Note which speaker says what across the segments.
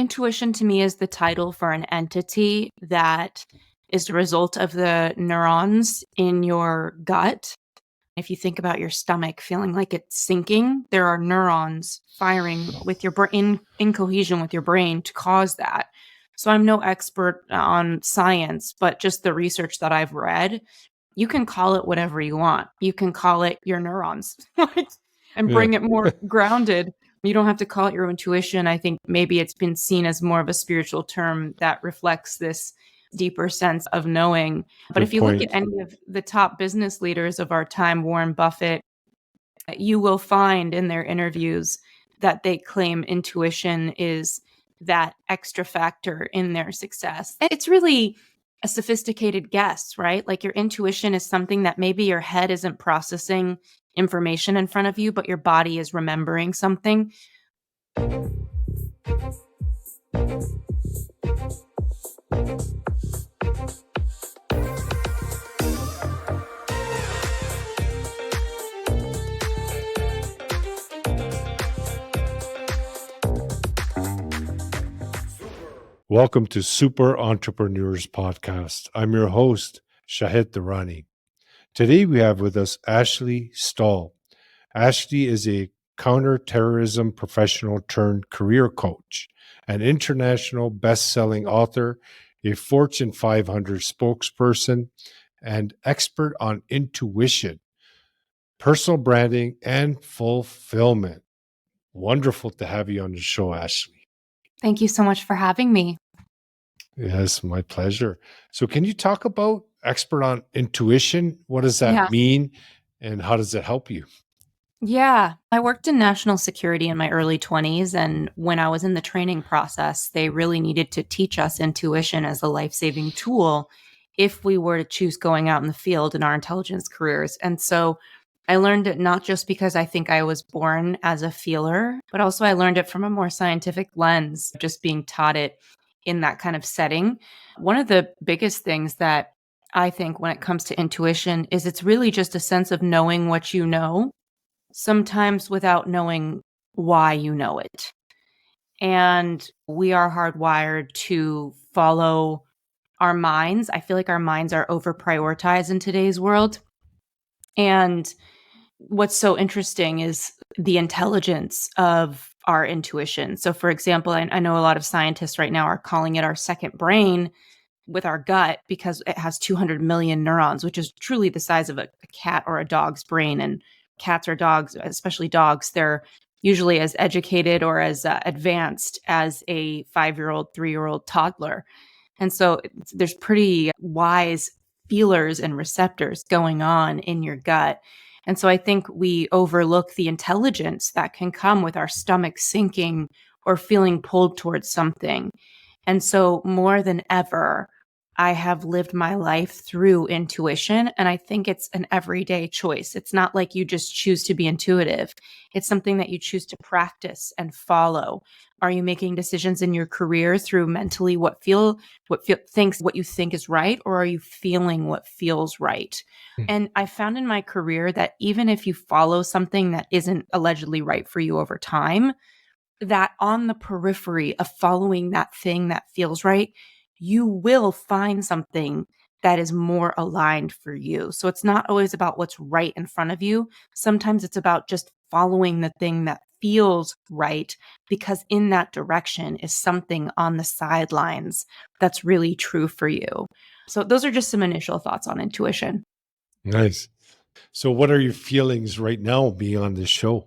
Speaker 1: intuition to me is the title for an entity that is the result of the neurons in your gut. If you think about your stomach feeling like it's sinking, there are neurons firing with your brain in cohesion with your brain to cause that. So I'm no expert on science, but just the research that I've read, you can call it whatever you want. You can call it your neurons and
Speaker 2: Yeah.
Speaker 1: bring it more grounded. You don't have to call it your intuition. I think maybe it's been seen as more of a spiritual term that reflects this deeper sense of knowing. But
Speaker 2: Good
Speaker 1: if you look
Speaker 2: point.
Speaker 1: at any of the top business leaders of our time, Warren Buffett, you will find in their interviews that they claim intuition is that extra factor in their success. It's really a sophisticated guess, right? Like your intuition is something that maybe your head isn't processing information in front of you, but your body is remembering something.
Speaker 2: Welcome to Super Entrepreneurs Podcast. I'm your host, Shahid Durrani. Today we have with us Ashley Stahl. Ashley is a counterterrorism professional turned career coach, an international best-selling author, a Fortune 500 spokesperson, and expert on intuition, personal branding, and fulfillment. Wonderful to have you on the show, Ashley.
Speaker 1: Thank you so much for having me.
Speaker 2: Yes, my pleasure. So can you talk about expert on intuition? What does that
Speaker 1: Yeah.
Speaker 2: mean and how does it help you?
Speaker 1: Yeah, I worked in national security in my early 20s. And when I was in the training process, they really needed to teach us intuition as a life-saving tool if we were to choose going out in the field in our intelligence careers. And so I learned it not just because I think I was born as a feeler, but also I learned it from a more scientific lens, just being taught it in that kind of setting. One of the biggest things that I think when it comes to intuition is it's really just a sense of knowing what you know, sometimes without knowing why you know it. And we are hardwired to follow our minds. I feel like our minds are over prioritized in today's world. And what's so interesting is the intelligence of our intuition. So, for example, I know a lot of scientists right now are calling it our second brain with our gut because it has 200 million neurons, which is truly the size of a cat or a dog's brain. And cats or dogs, especially dogs, they're usually as educated or as advanced as a 5-year-old, 3-year-old toddler. And so there's pretty wise feelers and receptors going on in your gut. And so I think we overlook the intelligence that can come with our stomach sinking or feeling pulled towards something. And so more than ever, I have lived my life through intuition. And I think it's an everyday choice. It's not like you just choose to be intuitive. It's something that you choose to practice and follow. Are you making decisions in your career through mentally what you think is right, or are you feeling what feels right? And I found in my career that even if you follow something that isn't allegedly right for you over time, that on the periphery of following that thing that feels right, you will find something that is more aligned for you. So it's not always about what's right in front of you. Sometimes it's about just following the thing that feels right, because in that direction is something on the sidelines that's really true for you. So those are just some initial thoughts on intuition.
Speaker 2: Nice. So what are your feelings right now being on this show?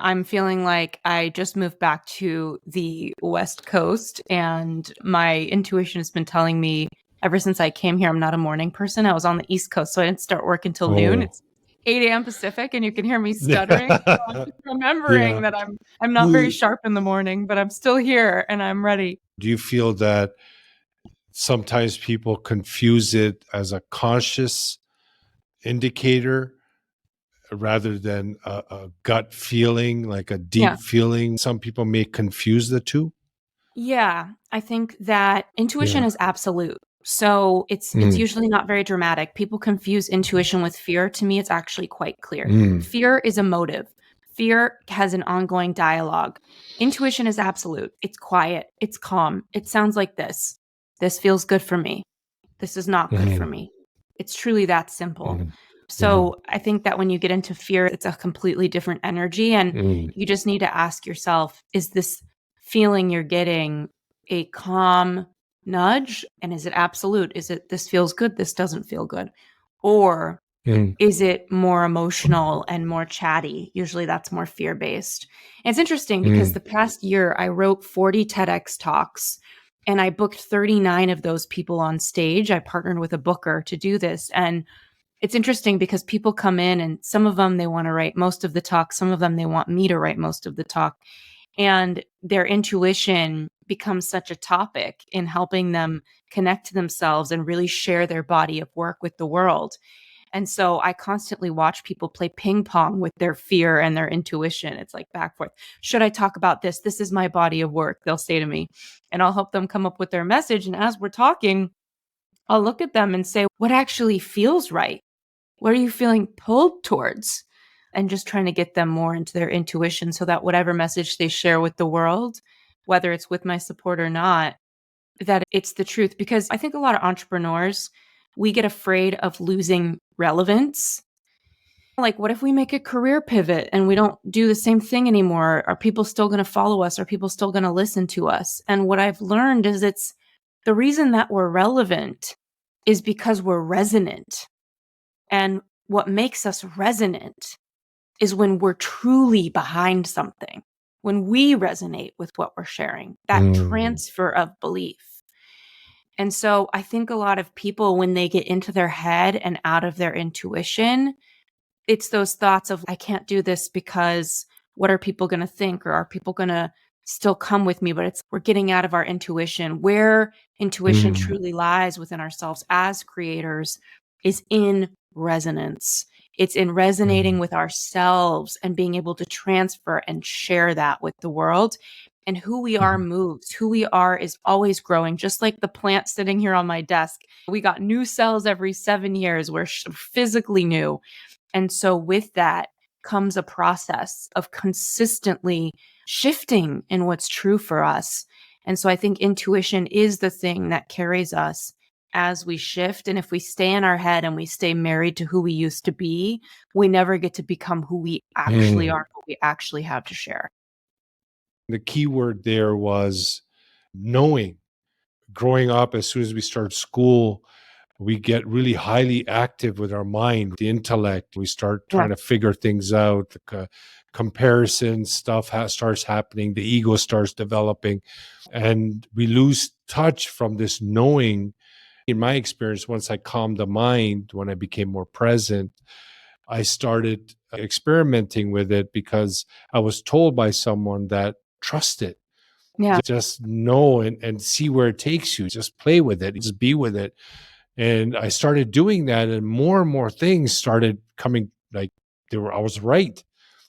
Speaker 1: I'm feeling like I just moved back to the West Coast, and my intuition has been telling me ever since I came here, I'm not a morning person. I was on the East Coast, so I didn't start work until noon. It's 8 a.m. Pacific, and you can hear me stuttering. So I'm just remembering that I'm not very sharp in the morning, but I'm still here and I'm ready.
Speaker 2: Do you feel that sometimes people confuse it as a conscious indicator rather than a gut feeling, like a deep feeling? Some people may confuse the two.
Speaker 1: Yeah, I think that intuition is absolute. So it's usually not very dramatic. People confuse intuition with fear. To me, it's actually quite clear. Fear is emotive. fear has an ongoing dialogue. Intuition is absolute. It's quiet. It's calm. It sounds like this. This feels good for me. This is not good for
Speaker 2: Mm,
Speaker 1: me. It's truly that simple.
Speaker 2: mm, mhm,
Speaker 1: So I think that when you get into fear, it's a completely different energy. And
Speaker 2: mm,
Speaker 1: you just need to ask yourself, is this feeling you're getting a calm nudge? And is it absolute? Is it this feels good? This doesn't feel good? Or
Speaker 2: mm,
Speaker 1: is it more emotional and more chatty? Usually that's more fear based. And it's interesting because
Speaker 2: mm,
Speaker 1: the past year I wrote 40 TEDx talks and I booked 39 of those people on stage. I partnered with a booker to do this. And it's interesting because people come in and some of them they want to write most of the talk, some of them they want me to write most of the talk. And their intuition becomes such a topic in helping them connect to themselves and really share their body of work with the world. And so I constantly watch people play ping pong with their fear and their intuition. It's like back and forth. Should I talk about this? This is my body of work, they'll say to me. And I'll help them come up with their message. And as we're talking, I'll look at them and say, what actually feels right? What are you feeling pulled towards? And just trying to get them more into their intuition so that whatever message they share with the world, whether it's with my support or not, that it's the truth. Because I think a lot of entrepreneurs, we get afraid of losing relevance. Like, what if we make a career pivot and we don't do the same thing anymore? Are people still going to follow us? Are people still going to listen to us? And what I've learned is it's the reason that we're relevant is because we're resonant. And what makes us resonant is when we're truly behind something, when we resonate with what we're sharing, that
Speaker 2: mm,
Speaker 1: transfer of belief. And so I think a lot of people, when they get into their head and out of their intuition, it's those thoughts of, I can't do this because what are people going to think? Or are people going to still come with me? But it's, we're getting out of our intuition. Where intuition
Speaker 2: mm,
Speaker 1: truly lies within ourselves as creators is in resonance. It's in resonating
Speaker 2: mm,
Speaker 1: with ourselves and being able to transfer and share that with the world. And who we are
Speaker 2: mhm,
Speaker 1: moves. Who we are is always growing, just like the plant sitting here on my desk. We got new cells every 7 years. We're physically new. And so with that comes a process of consistently shifting in what's true for us. And so I think intuition is the thing that carries us as we shift. And if we stay in our head and we stay married to who we used to be, we never get to become who we actually
Speaker 2: mm.
Speaker 1: are, what we actually have to share.
Speaker 2: The key word there was knowing. Growing up, as soon as we start school, we get really highly active with our mind, the intellect. We start
Speaker 1: Yeah.
Speaker 2: trying to figure things out. The comparison stuff starts happening. The ego starts developing, and we lose touch from this knowing. In my experience, once I calmed the mind, when I became more present, I started experimenting with it because I was told by someone that trust it,
Speaker 1: Yeah.
Speaker 2: just know and see where it takes you. Just play with it, just be with it. And I started doing that, and more things started coming. Like I was right.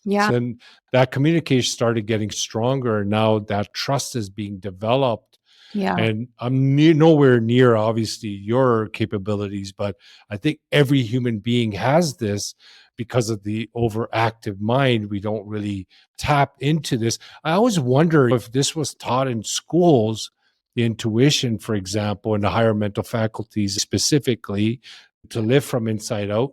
Speaker 1: Yeah.
Speaker 2: So then that communication started getting stronger, and now that trust is being developed.
Speaker 1: Yeah.
Speaker 2: And I'm nowhere near, obviously, your capabilities, but I think every human being has this because of the overactive mind. We don't really tap into this. I always wonder if this was taught in schools, the intuition, for example, in the higher mental faculties specifically, to live from inside out,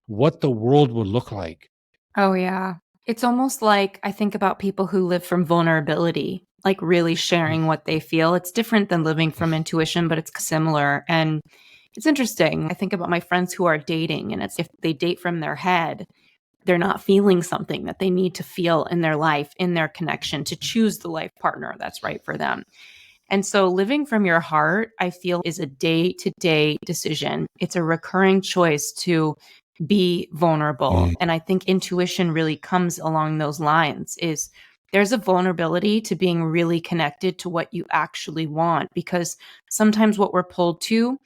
Speaker 2: what the world would look like.
Speaker 1: Oh, yeah. It's almost like I think about people who live from vulnerability, like really sharing what they feel. It's different than living from intuition, but it's similar. And it's interesting. I think about my friends who are dating, and it's if they date from their head, they're not feeling something that they need to feel in their life, in their connection to choose the life partner that's right for them. And so living from your heart, I feel, is a day to day decision. It's a recurring choice to be vulnerable.
Speaker 2: Mm,
Speaker 1: And I think intuition really comes along those lines is there's a vulnerability to being really connected to what you actually want because sometimes what we're pulled to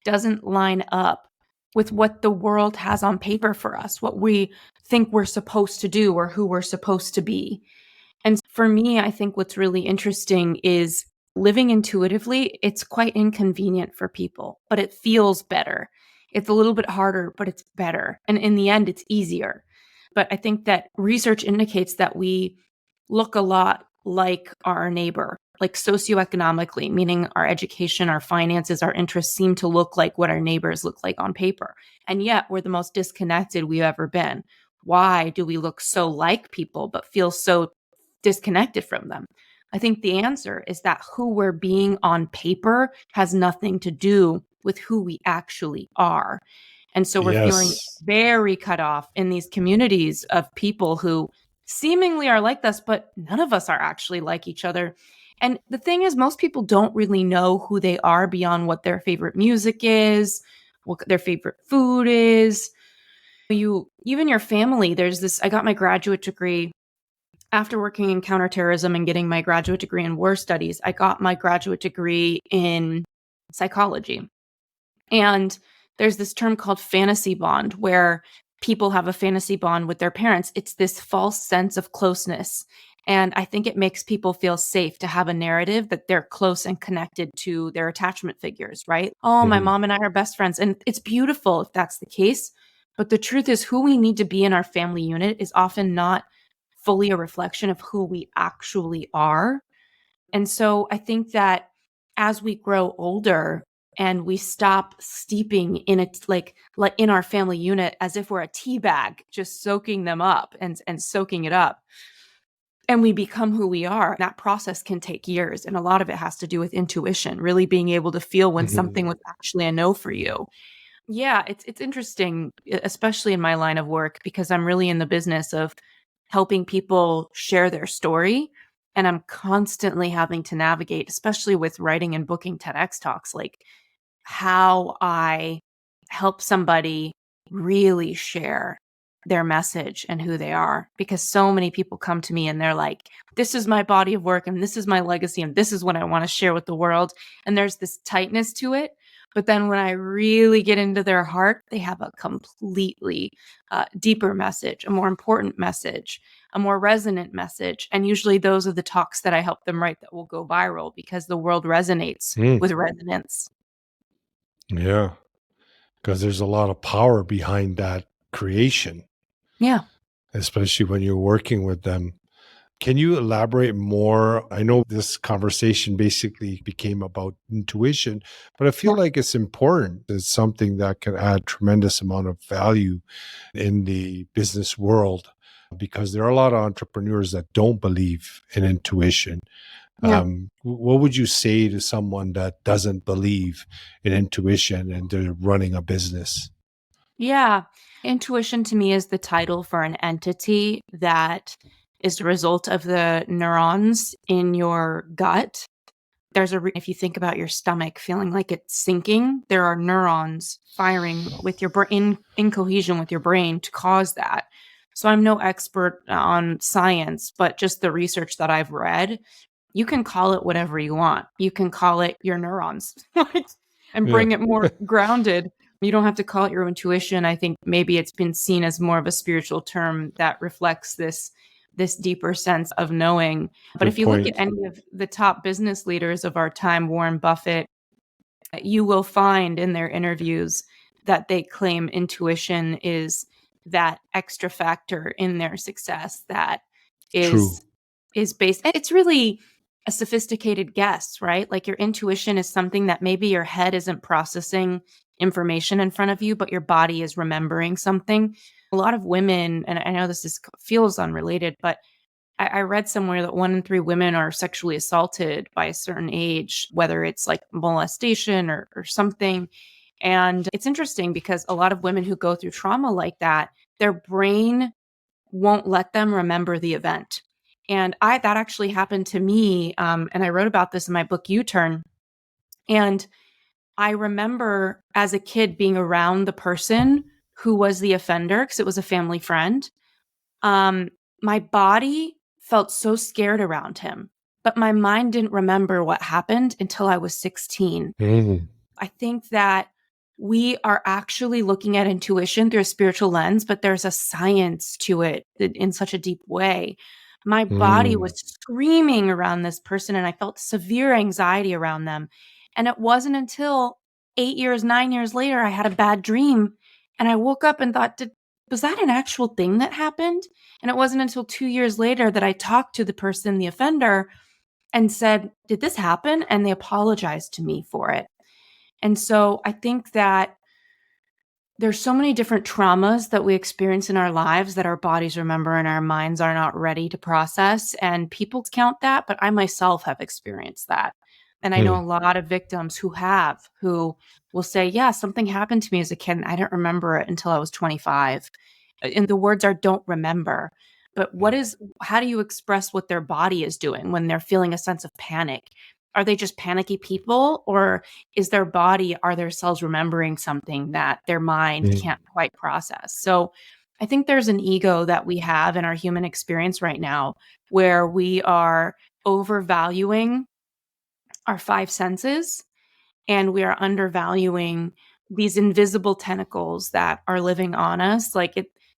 Speaker 1: doesn't line up with what the world has on paper for us, what we think we're supposed to do or who we're supposed to be. And for me, I think what's really interesting is living intuitively. It's quite inconvenient for people, but it feels better. It's a little bit harder, but it's better. And in the end, it's easier. But I think that research indicates that we look a lot like our neighbor, like socioeconomically, meaning our education, our finances, our interests seem to look like what our neighbors look like on paper. And yet we're the most disconnected we've ever been. Why do we look so like people but feel so disconnected from them? I think the answer is that who we're being on paper has nothing to do with who we actually are. And so we're feeling
Speaker 2: Yes.
Speaker 1: very cut off in these communities of people who seemingly are like us, but none of us are actually like each other. And the thing is, most people don't really know who they are beyond what their favorite music is, what their favorite food is. Even your family, there's this, I got my graduate degree after working in counterterrorism and getting my graduate degree in war studies. I got my graduate degree in psychology. And there's this term called fantasy bond, where people have a fantasy bond with their parents. It's this false sense of closeness. And I think it makes people feel safe to have a narrative that they're close and connected to their attachment figures, right? Oh, my
Speaker 2: Mhm.
Speaker 1: mom and I are best friends. And it's beautiful if that's the case. But the truth is, who we need to be in our family unit is often not fully a reflection of who we actually are. And so I think that as we grow older and we stop steeping in it, like in our family unit as if we're a tea bag, just soaking them up and soaking it up, and we become who we are, that process can take years. And a lot of it has to do with intuition, really being able to feel when
Speaker 2: Mhm.
Speaker 1: something was actually a no for you. Yeah, it's interesting, especially in my line of work, because I'm really in the business of helping people share their story. And I'm constantly having to navigate, especially with writing and booking TEDx talks, like how I help somebody really share their message and who they are. Because so many people come to me and they're like, this is my body of work and this is my legacy and this is what I want to share with the world. And there's this tightness to it. But then when I really get into their heart, they have a completely deeper message, a more important message, a more resonant message. And usually those are the talks that I help them write that will go viral because the world resonates
Speaker 2: Mm.
Speaker 1: with resonance.
Speaker 2: Yeah, because there's a lot of power behind that creation,
Speaker 1: Yeah.
Speaker 2: especially when you're working with them. Can you elaborate more? I know this conversation basically became about intuition, but I feel
Speaker 1: Yeah.
Speaker 2: like it's important. It's something that can add tremendous amount of value in the business world because there are a lot of entrepreneurs that don't believe in intuition.
Speaker 1: Yeah.
Speaker 2: What would you say to someone that doesn't believe in intuition and they're running a business?
Speaker 1: Yeah. Intuition to me is the title for an entity that is the result of the neurons in your gut. If you think about your stomach feeling like it's sinking, there are neurons firing with your brain in cohesion with your brain to cause that. So I'm no expert on science, but just the research that I've read, you can call it whatever you want. You can call it your neurons like, and
Speaker 2: Yeah,
Speaker 1: bring it more grounded. You don't have to call it your intuition. I think maybe it's been seen as more of a spiritual term that reflects this deeper sense of knowing. But
Speaker 2: good
Speaker 1: if you look at
Speaker 2: point.
Speaker 1: any of the top business leaders of our time, Warren Buffett, you will find in their interviews that they claim intuition is that extra factor in their success that
Speaker 2: True.
Speaker 1: is is based, and it's really a sophisticated guess, right? Like your intuition is something that maybe your head isn't processing information in front of you, but your body is remembering something. A lot of women, and I know feels unrelated, but I read somewhere that 1 in 3 women are sexually assaulted by a certain age, whether it's like molestation or something. And it's interesting because a lot of women who go through trauma like that, their brain won't let them remember the event. And that actually happened to me. And I wrote about this in my book, U Turn. And I remember as a kid being around the person who was the offender because it was a family friend. um, my body felt so scared around him, but my mind didn't remember what happened until I was 16.
Speaker 2: Mm.
Speaker 1: I think that we are actually looking at intuition through a spiritual lens, but there's a science to it in such a deep way. My body
Speaker 2: Mm.
Speaker 1: was screaming around this person, and I felt severe anxiety around them. And it wasn't until 8 years, 9 years later, I had a bad dream. And I woke up and thought, was that an actual thing that happened? And it wasn't until 2 years later that I talked to the person, the offender, and said, did this happen? And they apologized to me for it. And so I think that there's so many different traumas that we experience in our lives that our bodies remember and our minds are not ready to process. And people count that, but I myself have experienced that. And I know
Speaker 2: Hmm.
Speaker 1: a lot of victims who will say, yeah, something happened to me as a kid and I didn't remember it until I was 25. And the words are don't remember. But how do you express what their body is doing when they're feeling a sense of panic? Are they just panicky people, or are their cells remembering something that their mind
Speaker 2: Hmm.
Speaker 1: can't quite process? So I think there's an ego that we have in our human experience right now where we are overvaluing our five senses and we are undervaluing these invisible tentacles that are living on us.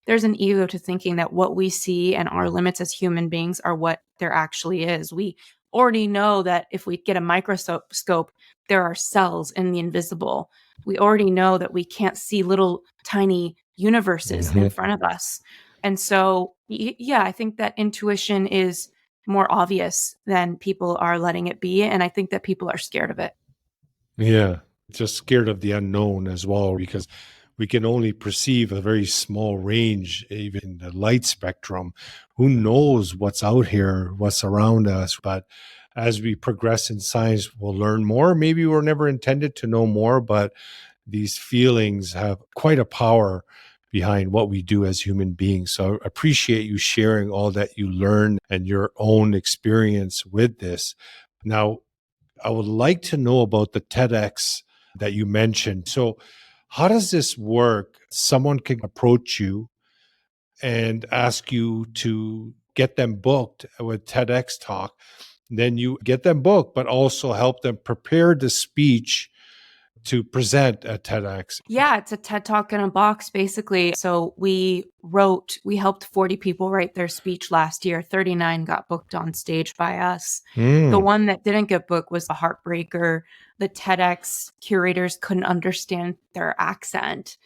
Speaker 1: There's an ego to thinking that what we see and our limits as human beings are what there actually is. We already know that if we get a microscope, there are cells in the invisible. We already know that we can't see little tiny universes in
Speaker 2: Hmm.
Speaker 1: front of us. And so, yeah, I think that intuition is more obvious than people are letting it be. And I think that people are scared of it.
Speaker 2: Yeah. Just scared of the unknown as well, because we can only perceive a very small range, even in the light spectrum. Who knows what's out here, what's around us? But as we progress in science, we'll learn more. Maybe we're never intended to know more, but these feelings have quite a power behind what we do as human beings. So I appreciate you sharing all that you learned and your own experience with this. Now, I would like to know about the TEDx that you mentioned. So, how does this work? Someone can approach you and ask you to get them booked with TEDx talk. Then you get them booked, but also help them prepare the speech to present at TEDx.
Speaker 1: Yeah, it's a TED Talk in a box, basically. So we helped 40 people write their speech last year. 39 got booked on stage by us. The
Speaker 2: Mm.
Speaker 1: one that didn't get booked was a heartbreaker. The TEDx curators couldn't understand their accent.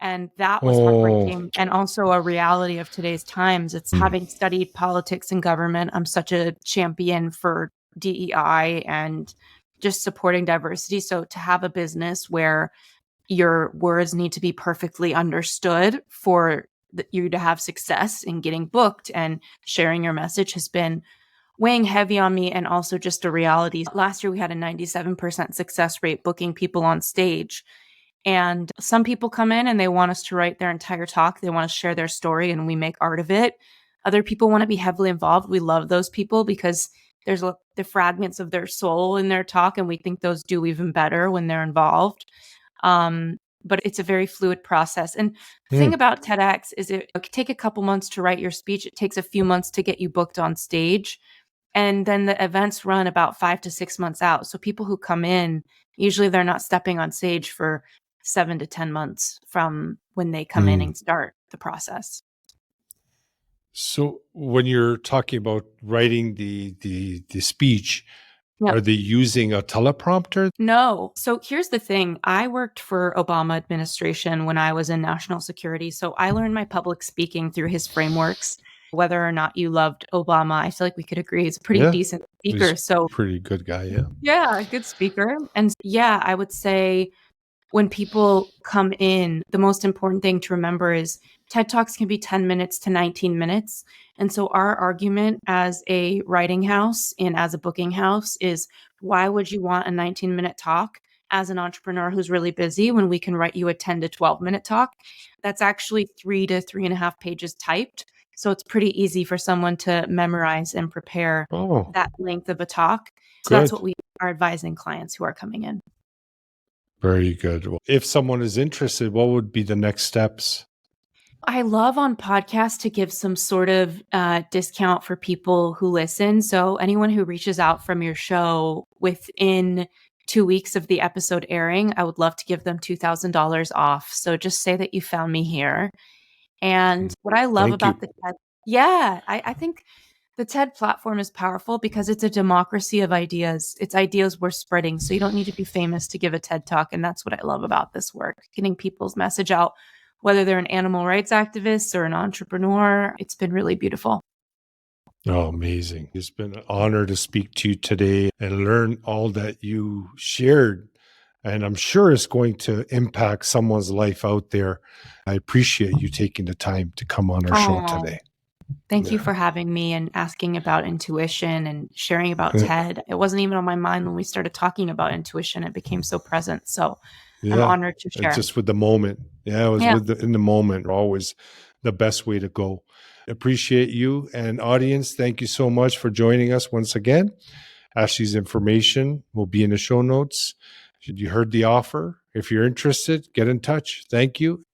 Speaker 1: And that was
Speaker 2: Oh.
Speaker 1: heartbreaking and also a reality of today's times. It's
Speaker 2: Mm.
Speaker 1: having studied politics and government. I'm such a champion for DEI and just supporting diversity. So to have a business where your words need to be perfectly understood for you to have success in getting booked and sharing your message has been weighing heavy on me, and also just a reality. Last year we had a 97% success rate booking people on stage. And some people come in and they want us to write their entire talk. They want to share their story and we make art of it. Other people want to be heavily involved. We love those people because there's the fragments of their soul in their talk, and we think those do even better when they're involved. But it's a very fluid process. And the thing
Speaker 2: Mm.
Speaker 1: about TEDx is it could take a couple months to write your speech. It takes a few months to get you booked on stage. And then the events run about 5 to 6 months out. So people who come in, usually they're not stepping on stage for 7 to 10 months from when they come in
Speaker 2: Mm.
Speaker 1: and start the process.
Speaker 2: So, when you're talking about writing the speech,
Speaker 1: Yep.
Speaker 2: are they using a teleprompter?
Speaker 1: No. So here's the thing. I worked for Obama administration when I was in national security. So I learned my public speaking through his frameworks. Whether or not you loved Obama, I feel like we could agree he's a pretty
Speaker 2: Yeah,
Speaker 1: decent
Speaker 2: he's
Speaker 1: speaker. So
Speaker 2: a pretty good guy. Yeah.
Speaker 1: yeah, good speaker. And yeah, I would say when people come in, the most important thing to remember is TED Talks can be 10 minutes to 19 minutes. And so our argument as a writing house and as a booking house is, why would you want a 19-minute talk as an entrepreneur who's really busy when we can write you a 10 to 12-minute talk? That's actually 3 to 3.5 pages typed. So it's pretty easy for someone to memorize and prepare
Speaker 2: Oh,
Speaker 1: that length of a talk. So that's what
Speaker 2: good.
Speaker 1: we are advising clients who are coming in.
Speaker 2: Very good. Well, if someone is interested, what would be the next steps?
Speaker 1: I love on podcasts to give some sort of discount for people who listen. So anyone who reaches out from your show within 2 weeks of the episode airing, I would love to give them $2,000 off. So just say that you found me here. And
Speaker 2: Mm.
Speaker 1: what I love
Speaker 2: Thank you.
Speaker 1: about the TED, yeah, I think the TED platform is powerful because it's a democracy of ideas. It's ideas we're spreading. So you don't need to be famous to give a TED talk. And that's what I love about this work, getting people's message out whether they're an animal rights activist or an entrepreneur. It's been really beautiful.
Speaker 2: Oh, amazing. It's been an honor to speak to you today and learn all that you shared. And I'm sure it's going to impact someone's life out there. I appreciate you taking the time to come on our show
Speaker 1: Oh,
Speaker 2: today.
Speaker 1: thank you
Speaker 2: Yeah.
Speaker 1: for having me and asking about intuition and sharing about
Speaker 2: Yeah.
Speaker 1: TED. It wasn't even on my mind when we started talking about intuition. It became so present. So I'm
Speaker 2: Yeah.
Speaker 1: honored to
Speaker 2: It's
Speaker 1: share.
Speaker 2: just with the moment. Yeah. It was
Speaker 1: Yeah.
Speaker 2: in the moment, always the best way to go. Appreciate you, and audience. Thank you so much for joining us once again. Ashley's information will be in the show notes. You heard the offer. If you're interested, get in touch. Thank you.